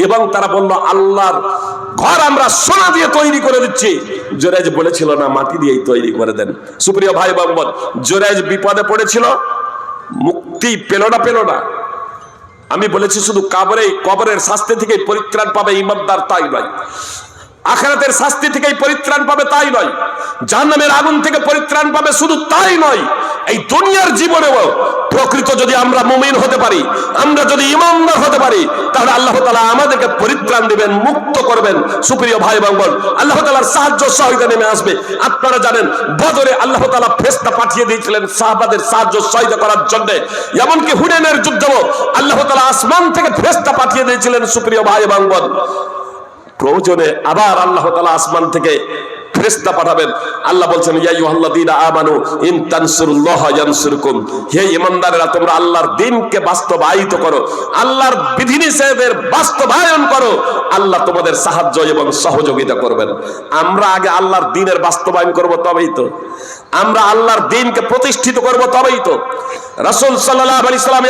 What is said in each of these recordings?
এবং তারা বলল আল্লাহর ঘর আমরা সোনা দিয়ে তৈরি করে দিচ্ছি। জুরাইজ বলেছিল না, মাটি দিয়েই তৈরি করে দেন। সুপ্রিয় ভাই বোন, জুরাইজ বিপদে পড়েছিল, মুক্তি পেল না। আমি বলেছি শুধু কবরের শাস্তি থেকে পরিত্রাণ পাবে ইমানদার, তাই নয়। আখিরাতের শাস্তি থেকে পরিত্রাণ পাবে তাই নয়। জাহান্নামের আগুন থেকে পরিত্রাণ পাবে শুধু তাই নয়, এই দুনিয়ার জীবনেও প্রকৃত যদি আমরা মুমিন হতে পারি, আমরা যদি ইমানদার হতে পারি, তাহলে আল্লাহ তাআলা আমাদেরকে পরিত্রাণ দিবেন, মুক্ত করবেন। সুপ্রিয় ভাই বোন, আল্লাহ তাআলার সাহায্য সহায়তা নেমে আসবে। আপনারা জানেন বদরে আল্লাহ তাআলা ফেরেশতা পাঠিয়ে দিয়েছিলেন সাহাবাদের সাহায্য সহায়তা করার জন্য। এমনকি হুনাইনের যুদ্ধেও আল্লাহ তাআলা আসমান থেকে ফেরেশতা পাঠিয়ে দিয়েছিলেন। সুপ্রিয় ভাই বোন, প্রয়োজনে আবার আল্লাহ তাআলা আসমান থেকে ফেরেশতা পাঠাবেন। আল্লাহ বলছেন ইয়া আইয়ুহাল্লাযীনা আমানু ইন তানসুরুল্লাহা ইয়ানসুরকুম, হে ঈমানদারেরা তোমরা আল্লাহর দ্বীনকে বাস্তবায়িত করো, আল্লাহর বিধিনিষেধের বাস্তবায়ন করো, আল্লাহ তোমাদের সাহায্য এবং সহযোগিতা করবেন। আমরা আগে আল্লাহর দ্বীনের বাস্তবায়ন করব, তবেই তো আমরা আল্লাহর দ্বীনকে প্রতিষ্ঠিত করব, তবেই তো। রাসূল সাল্লাল্লাহু আলাইহি সাল্লাম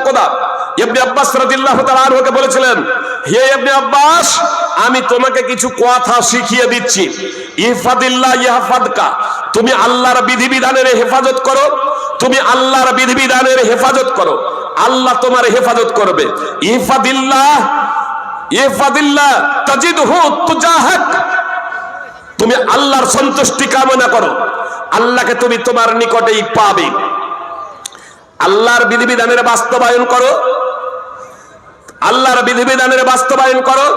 একদা ইবনে আব্বাস রাদিয়াল্লাহু তাআলা আনহুকে বলেছিলেন, হে ইবনে আব্বাস, আমি তোমাকে কিছু কথা শিখিয়ে দিচ্ছি। ইহফাদিল্লাহ ইয়াহফাদকা, তুমি আল্লাহর বিধিবিধানের হেফাজত করো, তুমি আল্লাহর বিধিবিধানের হেফাজত করো, আল্লাহ তোমার হেফাজত করবে। ইহফাদিল্লাহ তাজিদহু তুজাহাক, তুমি আল্লাহর সন্তুষ্টি কামনা করো, আল্লাহকে তুমি তোমার নিকটেই পাবে। আল্লাহর বিধিবিধানের বাস্তবায়ন করো, আল্লাহর বিধিবিধানের বাস্তবায়ন করো,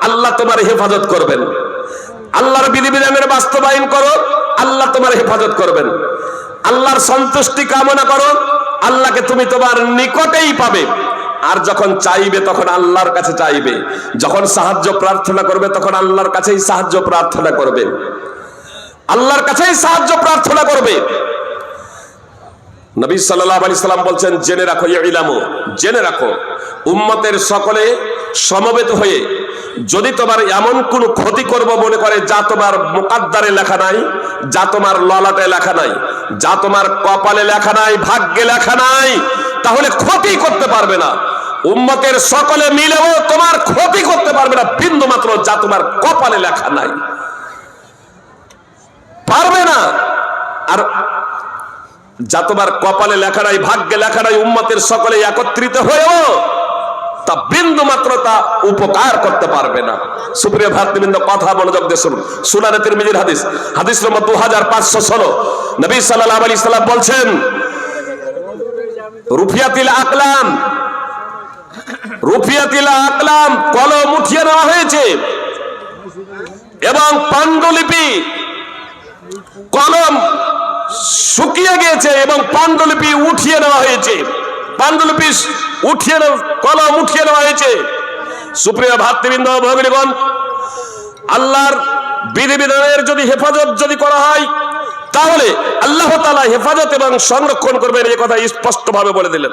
আল্লাহ তোমার হেফাজত করবেন। আল্লাহর বিধিবিধানের বাস্তবায়ন করো, আল্লাহ তোমার হেফাজত করবেন। আল্লাহর সন্তুষ্টি কামনা করো, আল্লাহকে তুমি তোমার নিকটেই পাবে। আর যখন চাইবে তখন আল্লাহর কাছে চাইবে, যখন সাহায্য প্রার্থনা করবে তখন আল্লাহর কাছেই সাহায্য প্রার্থনা করবে, আল্লাহর কাছেই সাহায্য প্রার্থনা করবে। নবী সাল্লাল্লাহু আলাইহি সাল্লাম বলছেন, জেনে রাখো, ইলামু, জেনে রাখো, উম্মতের সকলে সমবেত হয়ে যদি তোমার এমন কোন ক্ষতি করব মনে করে যা তোমার মুকাদ্দারে লেখা নাই, যা তোমার ললাটে লেখা নাই, যা তোমার কপালে লেখা নাই, ভাগ্যে লেখা নাই, তাহলে ক্ষতি করতে পারবে না। উম্মতের সকলে মিলেও তোমার ক্ষতি করতে পারবে না বিন্দু মাত্র, যা তোমার কপালে লেখা নাই, পারবে না। আর যা তোমার কপালে লেখা নাই, ভাগ্যে লেখা নাই, উম্মতের সকলে একত্রিত হয়েও তা বিন্দু মাত্র তা উপকার করতে পারবে না। সুপ্রিয় ভাতৃবৃন্দ, কথা মনোযোগ দিয়ে শুনুন। সুনানে তিরমিজির হাদিস, হাদিস নম্বর 2516, নবী সাল্লাল্লাহু আলাইহি সাল্লাম বলছেন, রুফিয়াতিল আকলাম, রুফিয়াতিল আকলাম, কলম উঠিয়ে নেওয়া হয়েছে, এবং পাণ্ডুলিপি, কলম শুকিয়ে গিয়েছে এবং পাণ্ডুলিপি উঠিয়ে নেওয়া হয়েছে, পাণ্ডুলিপি উঠিয়ে, কলম উঠিয়ে নেওয়া হয়েছে। সুপ্রিয় ভাতৃবৃন্দ, ভগিনীগণ, আল্লাহর বিধিবিধানের যদি হেফাজত যদি করা হয়, তাহলে আল্লাহ তাআলা হেফাজত এবং সংরক্ষণ করবেন, এই কথা স্পষ্ট ভাবে বলে দিলেন।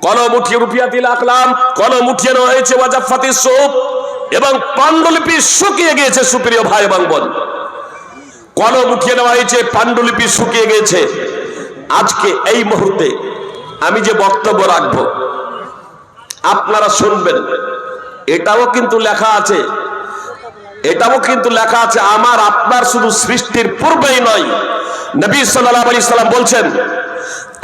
কলম উঠিয়ে, রুফিয়াতিল আকলাম, কলম উঠিয়ে নেওয়া হয়েছে, ওয়াজাফাতিস সুহুফ, এবং পাণ্ডুলিপি শুকিয়ে গিয়েছে। সুপ্রিয় ভাই এবং বোন, কলম উঠিয়ে নেওয়া হয়েছে, পাণ্ডুলিপি শুকিয়ে গিয়েছে। আজকে এই মুহূর্তে আমি যে বক্তব্য রাখবো আপনারা শুনবেন, এটাও কিন্তু লেখা আছে, এটাও কিন্তু লেখা আছে আমার আপনার শুধু সৃষ্টির পূর্বেই নয়। নবী সাল্লাল্লাহু আলাইহি সাল্লাম বলছেন,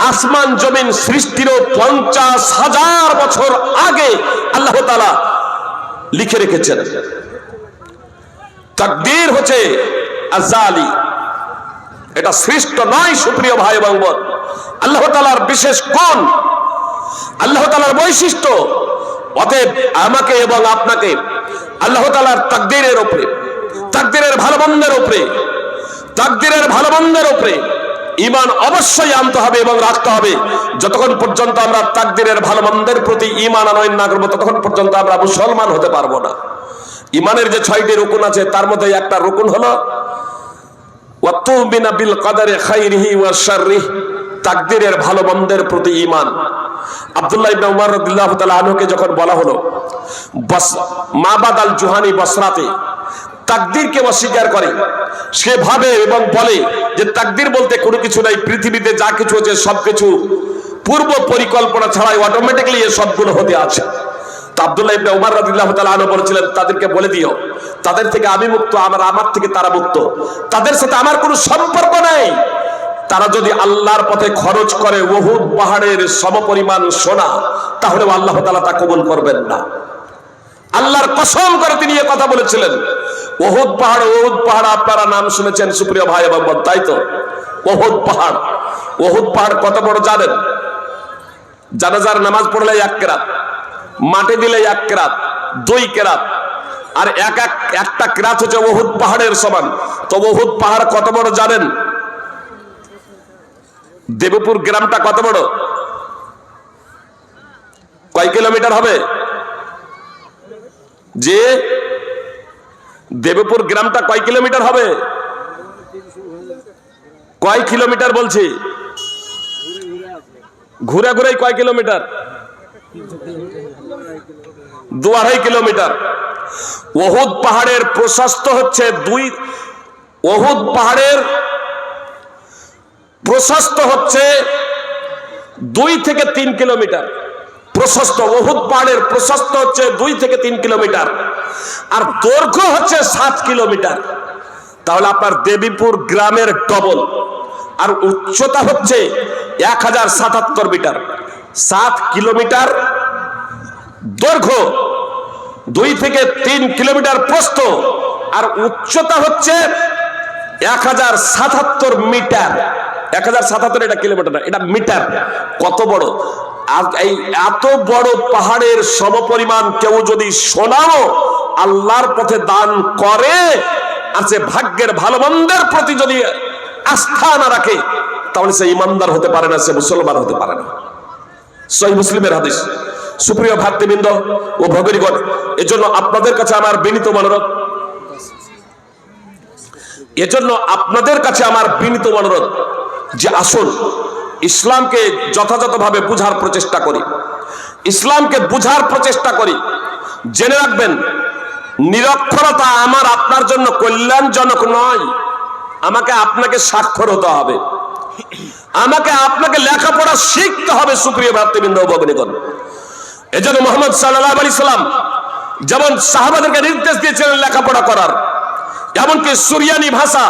আসমান জমিন সৃষ্টিরও 50,000 বছর আগে আল্লাহ তাআলা লিখে রেখেছেন। তাকদীর হচ্ছে আজালি, এটা সৃষ্ট নয়। সুপ্রিয় ভাই এবং বোন, আল্লাহ তাআলার বিশেষ গুণ, আল্লাহ তাআলার বৈশিষ্ট্য। অতএব আমাকে এবং আপনাকে আল্লাহ তাআলার তাকদীরের উপরে, তাকদীরের ভালো মন্দের উপরে, তাকদীরের ভালো মন্দের উপরে ঈমান অবশ্যই আনতে হবে এবং রাখতে হবে। যতক্ষণ পর্যন্ত আমরা তাকদীরের ভালো মন্দের প্রতি ঈমান আনয়ন না করব, ততক্ষণ পর্যন্ত আমরা মুসলমান হতে পারবো না। ঈমানের যে 6টি রুকুন আছে, তার মধ্যে একটা রুকুন হলো ওয়া তুমিনা বিল কদরি খাইরিহি ওয়া শাররিহি, তাকদীরের ভালো মন্দের প্রতি ঈমান। আব্দুল্লাহ ইবনে উমর রাদিয়াল্লাহু তাআলা আনহুকে যখন বলা হলো মাবাদ আল জুহানি বসরাতে তাকদীরকে অস্বীকার করে, সে ভাবে এবং বলে যে তাকদীর বলতে কোনো কিছু নাই, পৃথিবীতে যা কিছু আছে সবকিছু পূর্ব পরিকল্পনা ছাড়াই অটোমেটিক্যালি এই সবগুলো হতে আছে। তো আব্দুল্লাহ ইবনে উমর রাদিয়াল্লাহু তাআলা আনহু বলেছিলেন, তাদেরকে বলে দিও, তাদের থেকে আমি মুক্ত, আমার থেকে তারা মুক্ত, তাদের সাথে আমার কোনো সম্পর্ক নেই। তারা যদি আল্লাহর পথে খরচ করে উহুদ পাহাড়ের সমপরিমাণ সোনা, তাহলে আল্লাহ তাআলা তা কবুল করবেন না। আল্লাহর কসম করে তিনি এই কথা বলেছিলেন। উহুদ পাহাড় আপনারা নাম শুনেছেন সুপ্রিয় ভাই এবং বোন, তাই তো? উহুদ পাহাড় কত বড় জানেন? জানাজার নামাজ পড়লে 1 কেরাত, মাটি দিলে 1 কেরাত, 2 কেরাত, আর একটা কেরাত হচ্ছে উহুদ পাহাড়ের সমান। তো উহুদ পাহাড় কত বড় জানেন? দেবপুর গ্রামটা কত বড়? কয় কিলোমিটার হবে? যে দেবপুর গ্রামটা কয় কিলোমিটার হবে? কয় কিলোমিটার বলছি? ঘুরে ঘুরে কয় কিলোমিটার? 2.5 কিলোমিটার। উহুদ পাহাড়ের প্রশস্ত হচ্ছে উহুদ পাহাড়ের প্রশস্ত হচ্ছে 2 থেকে 3 কিলোমিটার প্রশস্ত। উহুদ পাহাড়ের প্রশস্ত হচ্ছে 2 থেকে 3 কিলোমিটার, আর দৈর্ঘ্য হচ্ছে 7 কিলোমিটার। তাহলে আপনার দেবীপুর গ্রামের ডবল। আর উচ্চতা হচ্ছে 1077 মিটার। 7 কিলোমিটার দৈর্ঘ্য, 2 থেকে 3 কিলোমিটার প্রস্থ, আর উচ্চতা হচ্ছে 1077 মিটার। 1077 এটা কিলোমিটার না, এটা মিটার। কত বড়! এই এত বড় পাহাড়ের সমপরিমাণ কেউ যদি সোনাও আল্লাহর পথে দান করে, আর সে ভাগ্যের ভালো মন্দের প্রতি যদি আস্থা না রাখে, তাহলে সে ইমানদার হতে পারে না, সে মুসলমান হতে পারে না। সহিহ মুসলিমের হাদিস। সুপ্রিয় ভাতৃবৃন্দ ও ভগিনীগণ, এজন্য আপনাদের কাছে আমার বিনীত অনুরোধ, যে আসুন ইসলামকে যথাযথভাবে বুঝার প্রচেষ্টা করি, ইসলামকে বুঝার প্রচেষ্টা করি। জেনে রাখবেন, নিরক্ষরতা আমার আপনার জন্য কল্যাণজনক নয়। আমাকে আপনাকে সাক্ষর হতে হবে, আমাকে আপনাকে লেখাপড়া শিখতে হবে। সুপ্রিয় ভাতৃবৃন্দ ও ভগিনীগণ, এজন্য মুহাম্মদ সাল্লাল্লাহু আলাইহি সাল্লাম যেমন সাহাবাদেরকে নির্দেশ দিয়েছিলেন লেখাপড়া করার, এমনকি সুরিয়ানি ভাষা,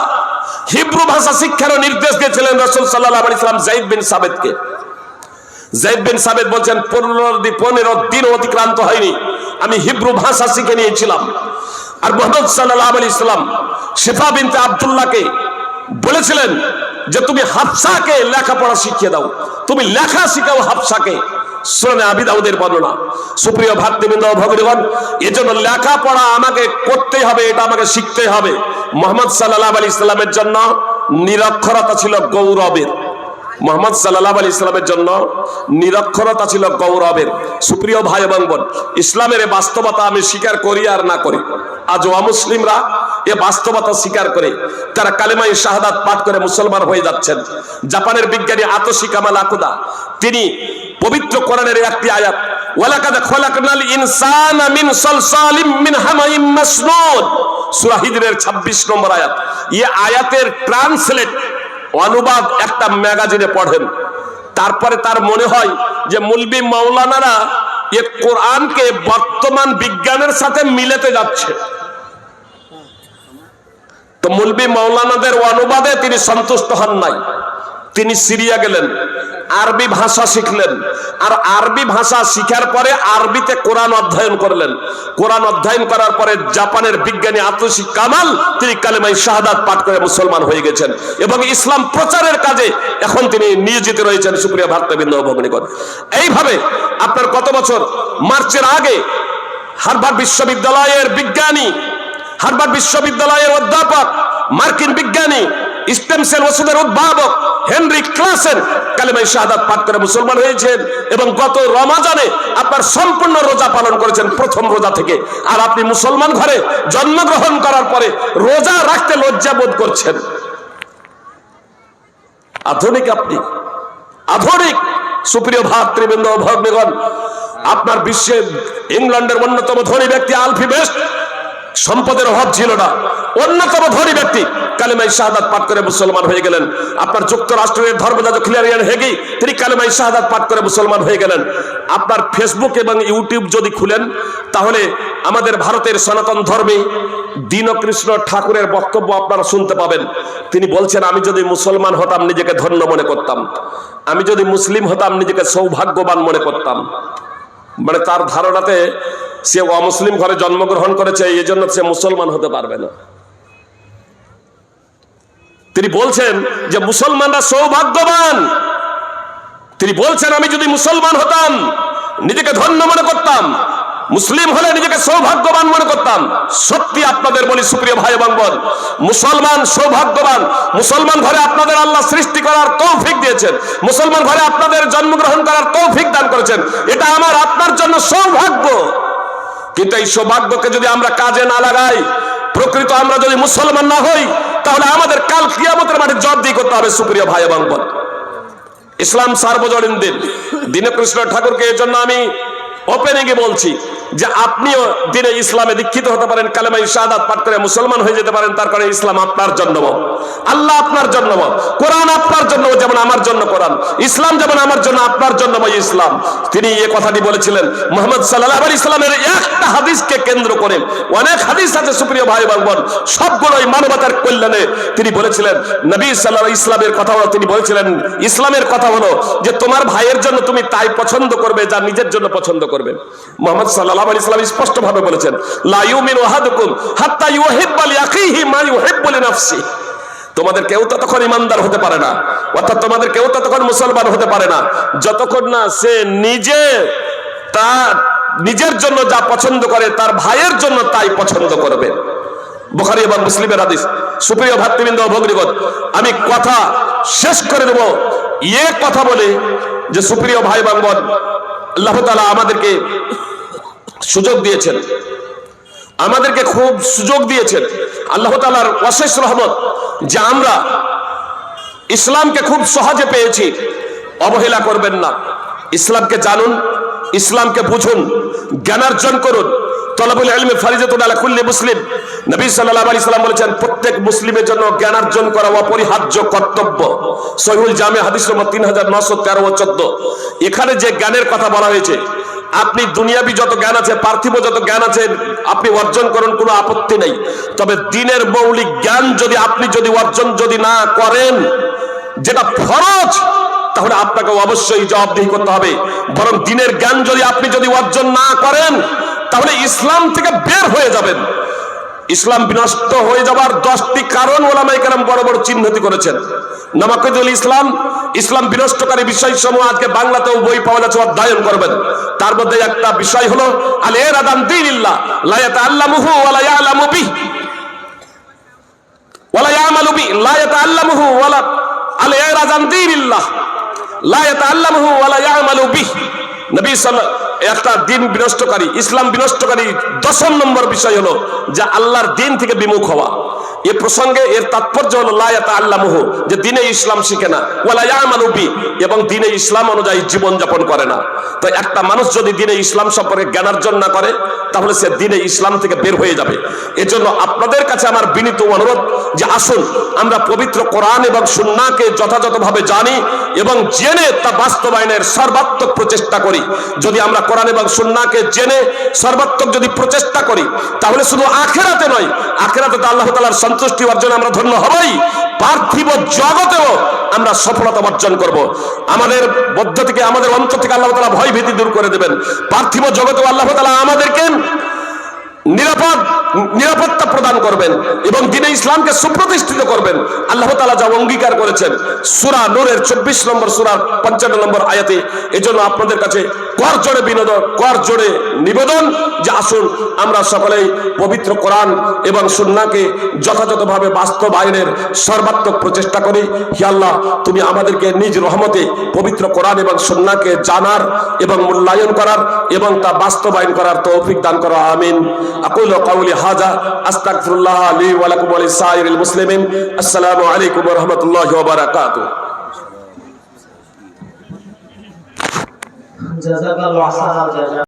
হিব্রু ভাষা শিক্ষারও নির্দেশ দিয়েছিলেন রাসূল সাল্লাল্লাহু আলাইহি সাল্লাম যায়েদ বিন সাবিতকে। যায়েদ বিন সাবিত বলছেন, 15 দিন অতিক্রান্ত হয়নি আমি হিব্রু ভাষা শিখে নিয়েছিলাম। আর মুহাম্মদ সাল্লাল্লাহু আলাইহি সাল্লাম শিফা বিনতে আব্দুল্লাহকে বলেছিলেন যে তুমি হাফসাকে লেখাপড়া শিখিয়ে দাও, তুমি লেখা শিখাও হাফসাকে। সুনানে আবি দাউদের বর্ণনা। সুপ্রিয় ভাতৃবৃন্দ ও ভগিনীগণ, এজন্য লেখাপড়া আমাকে করতেই হবে, এটা আমাকে শিখতেই হবে। মুহাম্মদ সাল্লাল্লাহু আলাইহি সাল্লামের জন্য নিরক্ষরতা ছিল গৌরবের। মুহাম্মদ সাল্লাল্লাহু আলাইহি সাল্লামের জন্য নিরক্ষরতা ছিল গৌরবের। সুপ্রিয় ভাই এবং বোন, ইসলামের এই বাস্তবতা আমি স্বীকার করি আর না করি, আজ অমুসলিমরা এ বাস্তবতা স্বীকার করে তারা কালেমায়ে শাহাদাত পাঠ করে মুসলমান হয়ে যাচ্ছেন। জাপানের বিজ্ঞানী আতোশি কামাল আকুদা, তিনি পবিত্র কোরআনের একটি আয়াত, ওয়ালাকাদ খলাকনাল ইনসানা মিন সালসালিম মিন হামাইম মাসনুন, সূরা হিজরের 26 নম্বর আয়াত। এই আয়াতের ট্রান্সলেট, অনুবাদ একটা ম্যাগাজিনে পড়েন, তারপরে তার মনে হয় যে মুলবি মাওলানারা এ কোরআনকে বর্তমান বিজ্ঞানের সাথে মিলাতে যাচ্ছে। তো মুলবি মাওলানাদের অনুবাদে তিনি সন্তুষ্ট হন নাই, তিনি সিরিয়া গেলেন, আরবি ভাষা শিখলেন, আর আরবি ভাষা শিখার পরে আরবিতে কোরআন অধ্যয়ন করলেন। কোরআন অধ্যয়ন করার পরে জাপানের বিজ্ঞানী আতোশি কামাল তিনি কালেমায়ে শাহাদাত পাঠ করে মুসলমান হয়ে গেছেন এবং ইসলাম প্রচারের কাজে এখন তিনি নিয়োজিত রয়েছেন। সুপ্রিয় ভাতৃবৃন্দ ও ভগিনীগণ, এইভাবে আপনার কত বছর মার্চের আগে হার্ভার্ড বিশ্ববিদ্যালয়ের বিজ্ঞানী, হার্ভার্ড বিশ্ববিদ্যালয়ের অধ্যাপক, মার্কিন বিজ্ঞানী, স্টেম সেল ওষুধের উদ্ভাবক হেনরি ক্লাসেন কালেমায়ে শাহাদাত পাঠ করে মুসলমান হয়েছেন এবং গত রমাজানে আপনার সম্পূর্ণ রোজা পালন করেছেন, প্রথম রোজা থেকে। আর আপনি মুসলমান ঘরে জন্মগ্রহণ করার পরে রোজা রাখতে লজ্জা বোধ করছেন। আধুনিক আপনি, আধুনিক। সুপ্রিয় ভাতৃবৃন্দ ও ভগ্নীগণ, আপনার বিশ্বের ইংল্যান্ডের অন্যতম ধনী ব্যক্তি আলফি বেস্ট, সম্পদের অভাব ছিল না, অন্যতম ধনী ব্যক্তি, কালেমায়ে শাহাদাত পাঠ করে মুসলমান হয়ে গেলেন। আপনার যুক্তরাষ্ট্রের ধর্মযাজক হিলারিয়ান হেগি, তিনি কালেমায়ে শাহাদাত পাঠ করে মুসলমান হয়ে গেলেন। আপনার ফেসবুক এবং ইউটিউব যদি খুলেন, তাহলে আমাদের ভারতের সনাতন ধর্মী দীনকৃষ্ণ ঠাকুরের বক্তব্য আপনারা শুনতে পাবেন। তিনি বলছেন, আমি যদি মুসলমান হতাম নিজেকে ধন্য মনে করতাম, আমি যদি মুসলিম হতাম নিজেকে সৌভাগ্যবান মনে করতাম। মানে তার ধারণাতে সে অমুসলিম ঘরে জন্মগ্রহণ করেছে, এই জন্য সে মুসলমান হতে পারবে না। তিনি বলছেন যে মুসলমানরা সৌভাগ্যবান। তিনি বলছেন, আমি যদি মুসলমান হতাম নিজেকে ধন্য মনে করতাম, মুসলিম হলে নিজেকে সৌভাগ্যবান মনে করতাম। সত্যি আপনাদের বলি সুপ্রিয় ভাই এবং বোন, মুসলমান সৌভাগ্যবান। মুসলমান ঘরে আপনাদের আল্লাহ সৃষ্টি করার তৌফিক দিয়েছেন, মুসলমান ঘরে আপনাদের জন্মগ্রহণ করার তৌফিক দান করেছেন, এটা আমার আপনার জন্য সৌভাগ্য। কিন্তু এই সৌভাগ্যকে যদি আমরা কাজে না লাগাই, প্রকৃত আমরা যদি মুসলমান না হই, তাহলে আমাদের কাল কিয়ামতের মাঠে জবাবদিহি করতে হবে সুপ্রিয় ভাই এবং বোন। ইসলাম সার্বজনীন দিন। দীনকৃষ্ণ ঠাকুরকে এর জন্য আমি ওপেনিংয়ে বলছি যে আপনিও দিনে ইসলামে দীক্ষিত হতে পারেন, কালেমায়ে শাহাদাত পাঠ করে মুসলমান হয়ে যেতে পারেন। তার কারণে ইসলাম আপনার জন্য, আল্লাহ আপনার জন্য, কোরআন আপনার জন্য যেমন আমার জন্য কোরআন, ইসলাম যেমন আমার জন্য আপনার জন্য ইসলাম। তিনি এই কথাটি বলেছিলেন মুহাম্মদ সাল্লাল্লাহু আলাইহি ওয়াসাল্লামের একটা হাদিসকে কেন্দ্র করে। অনেক হাদিস আছে সুপ্রিয় ভাই এবং বোন, সবগুলোই মানবতার কল্যাণে। তিনি বলেছিলেন, নবী সাল্লাল্লাহু আলাইহি ইসলামের কথা হলো, তিনি বলেছিলেন ইসলামের কথা হলো যে তোমার ভাইয়ের জন্য তুমি তাই পছন্দ করবে যা নিজের জন্য পছন্দ করবে। মুহাম্মদ সাল্লাল্লাহু আলাইহি ওয়াসাল্লাম স্পষ্ট ভাবে বলেছেন, লা ইউমিনু আহাদুকুম হাত্তা ইউহিব্বা লিআখিহি মা ইউহিব্বু লিনাফসিহি। তোমাদের কেউ ততক্ষণ ইমানদার হতে পারে না, অর্থাৎ তোমাদের কেউ ততক্ষণ মুসলমান হতে পারে না, যতক্ষণ না সে নিজে তার নিজের জন্য যা পছন্দ করে তার ভাইয়ের জন্য তাই পছন্দ করবে। বুখারী এবং মুসলিমের হাদিস। সুপ্রিয় ভাতৃবৃন্দ ও ভগ্নীগণ, আমি কথা শেষ করে দেব এই কথা বলে যে সুপ্রিয় ভাই এবং বোন, আল্লাহ তাআলা আমাদেরকে সুযোগ দিয়েছেন, আমাদেরকে খুব সুযোগ দিয়েছেন। আল্লাহ তাআলার অশেষ রহমত যে আমরা ইসলামকে খুব সহজে পেয়েছি। অবহেলা করবেন না, ইসলামকে জানুন, ইসলামকে বুঝুন, জ্ঞানার্জন করুন। তলাবুল ইলমি ফারিজাতুন আলা কুল্লি মুসলিম। নবী সাল্লাল্লাহু আলাইহি সাল্লাম বলেছেন, প্রত্যেক মুসলিমের জন্য জ্ঞানার্জন করা অপরিহার্য কর্তব্য। সহিহুল জামে হাদিস নম্বর 3913 ও 14। এখানে যে জ্ঞানের কথা বলা হয়েছে, আপনি দুনিয়াবি যত জ্ঞান আছে, পার্থিব যত জ্ঞান আছে, আপনি অর্জন করুন, কোনো আপত্তি নেই। তবে দিনের মৌলিক জ্ঞান যদি আপনি অর্জন না করেন, যেটা ফরজ, তাহলে আপনাকে অবশ্যই জবাবদিহি করতে হবে। বরং দিনের জ্ঞান আপনি অর্জন না করেন, তাহলে ইসলাম থেকে বের হয়ে যাবেন। ইসলাম বিনষ্ট হয়ে যাবার 10টি কারণ ওলামায়ে কেরাম বড় বড় চিহ্নিত করেছেন। নামাকিদুল ইসলাম, ইসলাম বিনষ্টকারী বিষয়সমূহ আজকে বাংলাতেও বই পাওয়া যাচ্ছে, অধ্যয়ন করবেন। তার মধ্যে একটা বিষয় হলো আল ইরাদ আন দীনিল্লাহ লা ইয়াতাআল্লামুহু ওয়া লা ইয়ালামু বিহি ওয়া লা ইয়ামালু বিহি, লা ইয়াতাআল্লামুহু ওয়া লা আল ইরাদ আন দীনিল্লাহ লা ইয়াতাআল্লামুহু ওয়া লা ইয়ামালু বিহি। নবী সাল্লাল্লাহু একটা দিন বিনষ্টকারী, ইসলাম বিনষ্টকারী 10 নম্বর বিষয় হলো যে আল্লাহর দিন থেকে বিমুখ হওয়া। এ প্রসঙ্গে এর তাৎপর্য হলো লা ইয়াতাআল্লামুহু, যে দ্বীনে ইসলাম শিখে না, ওয়ালা ইয়ামালু বি, এবং দ্বীনে ইসলাম অনুযায়ী জীবন যাপন করে না। তো একটা মানুষ যদি দ্বীনে ইসলাম সম্পর্কে জ্ঞানার্জন না করে, তাহলে সে দ্বীনে ইসলাম থেকে বের হয়ে যাবে। এজন্য আপনাদের কাছে আমার বিনীত অনুরোধ যে আসুন আমরা পবিত্র কোরআন এবং সুন্নাহকে যথাযথভাবে জানি এবং জেনে তা বাস্তবায়নের সর্বাত্মক প্রচেষ্টা করি। যদি আমরা কোরআন এবং সুন্নাহকে জেনে সর্বাত্মক প্রচেষ্টা করি, তাহলে শুধু আখিরাতে নয়, আখিরাতে তো আল্লাহ তাআলার সন্তুষ্টি অর্জন আমরা ধন্য হবই, পার্থিব জগতেও আমরা সফলতা অর্জন করব। আমাদের মধ্য থেকে, আমাদের অন্তর থেকে আল্লাহ তাআলা ভয় ভীতি দূর করে দেবেন। পার্থিব জগতেও আল্লাহ তাআলা আমাদেরকে নিরাপত্তা প্রদান করবেন এবং দ্বীনে ইসলামকে সুপ্রতিষ্ঠিত করবেন। আল্লাহ তাআলা যা অঙ্গীকার করেছেন সূরা নূরের 24 নম্বর সূরার 55 নম্বর আয়াতে। এজন্য আপনাদের কাছে করজোড়ে নিবেদন যে আসুন আমরা সকলেই পবিত্র কোরআন এবং সুন্নাহকে যথাযথভাবে বাস্তবায়নের সর্বাত্মক প্রচেষ্টা করি। হে আল্লাহ, তুমি আমাদেরকে নিজ রহমতে পবিত্র কোরআন এবং সুন্নাহকে জানার এবং মূল্যায়ন করার এবং তা বাস্তবায়ন করার তৌফিক দান করো, আমিন। আকুলু কাউলি হাযা আস্তাগফিরুল্লাহ লি ওয়া লাকুম ওয়া লিসাইরিল মুসলিমিন। আসসালামু আলাইকুম ওয়া রাহমাতুল্লাহি ওয়া বারাকাতুহু। জাযাকাল্লাহু আহসানাল জাযা।